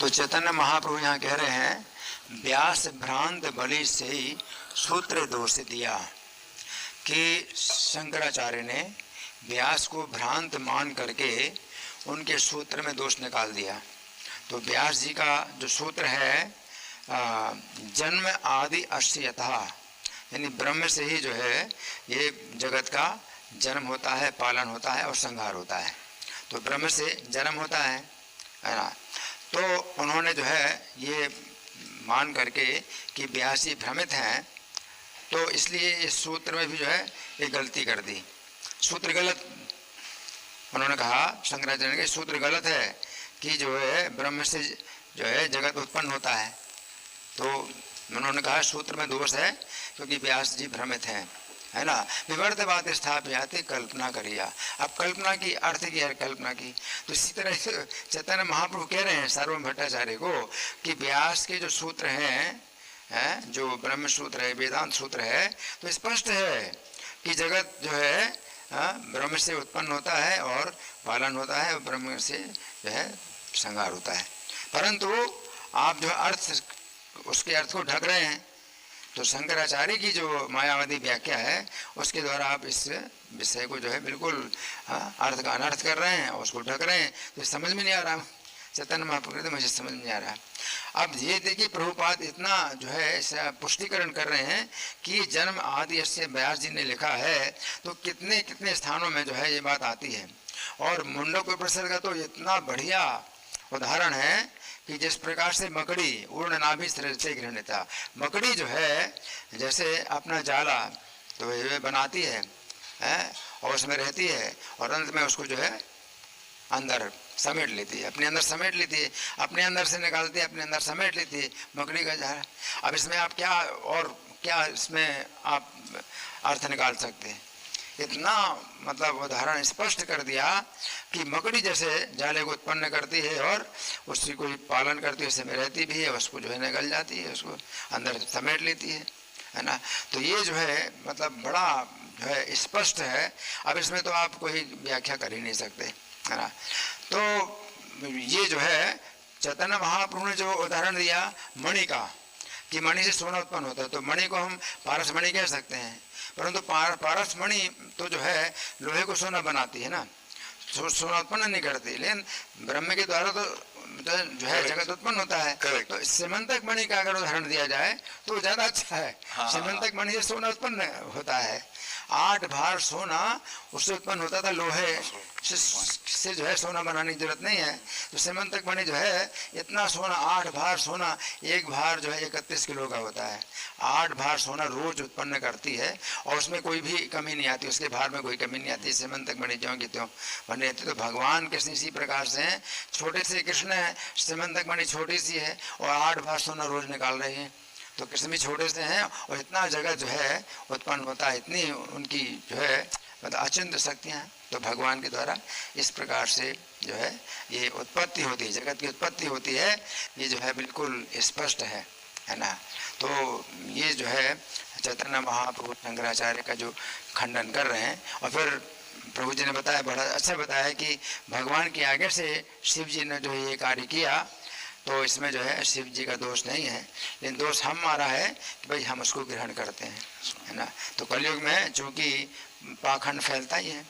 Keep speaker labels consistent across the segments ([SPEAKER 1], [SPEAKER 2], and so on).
[SPEAKER 1] तो चैतन्य महाप्रभु यहाँ कह रहे हैं, व्यास भ्रांत बलि से ही सूत्र दोष दिया, कि शंकराचार्य ने व्यास को भ्रांत मान करके उनके सूत्र में दोष निकाल दिया। तो व्यास जी का जो सूत्र है, जन्म आदि अस्य यथा, यानी ब्रह्म से ही जो है ये जगत का जन्म होता है, पालन होता है और संहार होता है। तो ब्रह्म से जन्म होता है ना। तो उन्होंने जो है ये मान करके कि व्यास जी भ्रमित हैं, तो इसलिए इस सूत्र में भी जो है ये गलती कर दी। सूत्र गलत, उन्होंने कहा शंकराचार्य के सूत्र गलत है कि जो है ब्रह्म से जो है जगत उत्पन्न होता है। तो उन्होंने कहा सूत्र में दोष है क्योंकि व्यास जी भ्रमित हैं, है ना। विवर्तवाद स्थापयाते, कल्पना करिया। अब कल्पना की अर्थ की है, कल्पना की। तो इसी तरह चैतन्य महाप्रभु कह रहे हैं सार्वभौम भट्टाचार्य को कि व्यास के जो सूत्र हैं, जो ब्रह्म सूत्र है, वेदांत सूत्र है, तो स्पष्ट है कि जगत जो है ब्रह्म से उत्पन्न होता है और पालन होता है, और ब्रह्म से जो है संहार होता है। परंतु आप जो अर्थ, उसके अर्थ को ढक रहे हैं। तो शंकराचार्य की जो मायावादी व्याख्या है उसके द्वारा आप इस विषय को जो है बिल्कुल अर्थ का अनर्थ कर रहे हैं और उसको ढक रहे हैं। तो समझ में नहीं आ रहा, चैतन्य महाप्रभु तो मुझे समझ में नहीं आ रहा। अब ये देखिए प्रभुपाद इतना जो है इसका पुष्टिकरण कर रहे हैं कि जन्म आदि इससे व्यास जी ने लिखा है, तो कितने कितने स्थानों में जो है ये बात आती है। और मुंडक उपनिषद का तो इतना बढ़िया उदाहरण है कि जिस प्रकार से मकड़ी उर्ण नाभि से गृहणीता, मकड़ी जो है जैसे अपना जाला तो ये बनाती है और उसमें रहती है और अंत में उसको जो है अंदर समेट लेती है, अपने अंदर समेट लेती है, अपने अंदर से निकालती है, अपने अंदर समेट लेती है, मकड़ी का जाला। अब इसमें आप क्या और क्या इसमें आप अर्थ निकाल सकते हैं। इतना मतलब उदाहरण स्पष्ट कर दिया कि मकड़ी जैसे जाले को उत्पन्न करती है और उसकी कोई पालन करती है, उसमें रहती भी है, उसको जो है निकल जाती है, उसको अंदर समेट लेती है ना। तो ये जो है मतलब बड़ा जो है स्पष्ट है। अब इसमें तो आप कोई व्याख्या कर ही नहीं सकते, है ना। तो ये जो है चैतन्य महाप्रभु ने जो उदाहरण दिया मणि का, कि मणि से सोना उत्पन्न होता है, तो मणि को हम पारस मणि कह सकते हैं। परंतु पारस मणि तो जो है लोहे को सोना बनाती है ना, सोना उत्पन्न नहीं करती। लेकिन ब्रह्म के द्वारा तो जो है जगत उत्पन्न होता है। तो सीमंतक मणि का अगर उदाहरण दिया जाए तो ज्यादा अच्छा है। सीमंतक मणि से सोना उत्पन्न होता है, 8 भार सोना उससे उत्पन्न होता था, लोहे से जो है सोना बनाने की जरूरत नहीं है। तो सीमंतक मणि जो है इतना सोना, 8 भार सोना, एक भार जो है 31 किलो का होता है, 8 भार सोना रोज उत्पन्न करती है और उसमें कोई भी कमी नहीं आती, उसके भार में कोई कमी नहीं आती। सीमंतक मणि ज्यों की त्यों बने रहती। तो भगवान कृष्ण इसी प्रकार से हैं, छोटे से कृष्ण है, सीमंतक मणि छोटी सी है और 8 भार सोना रोज निकाल रही है। तो कृष्ण भी छोटे से हैं और इतना जगत जो है उत्पन्न होता है, इतनी उनकी जो है मतलब अचिंत्य शक्तियाँ हैं। तो भगवान के द्वारा इस प्रकार से जो है ये उत्पत्ति होती है, जगत की उत्पत्ति होती है, ये जो है बिल्कुल स्पष्ट है ना। तो ये जो है चैतन्य महाप्रभु शंकराचार्य का जो खंडन कर रहे हैं। और फिर प्रभु जी ने बताया, बड़ा अच्छा बताया कि भगवान के आगे से शिव जी ने जो ये कार्य किया, तो इसमें जो है शिव जी का दोष नहीं है, लेकिन दोष हमारा है कि भाई हम उसको ग्रहण करते हैं, है ना। तो कलयुग में चूँकि पाखंड फैलता ही है,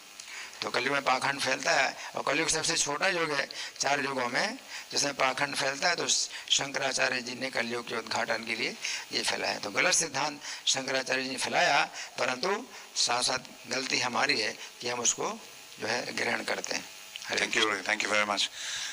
[SPEAKER 1] तो कलयुग में पाखंड फैलता है और कलयुग सबसे छोटा युग है 4 युगों में जिसमें पाखंड फैलता है। तो शंकराचार्य जी ने कलयुग के उद्घाटन के लिए ये फैलाया। तो गलत सिद्धांत शंकराचार्य जी ने फैलाया, परंतु साथ साथ गलती हमारी है कि हम उसको जो है ग्रहण करते हैं।
[SPEAKER 2] Thank you very much.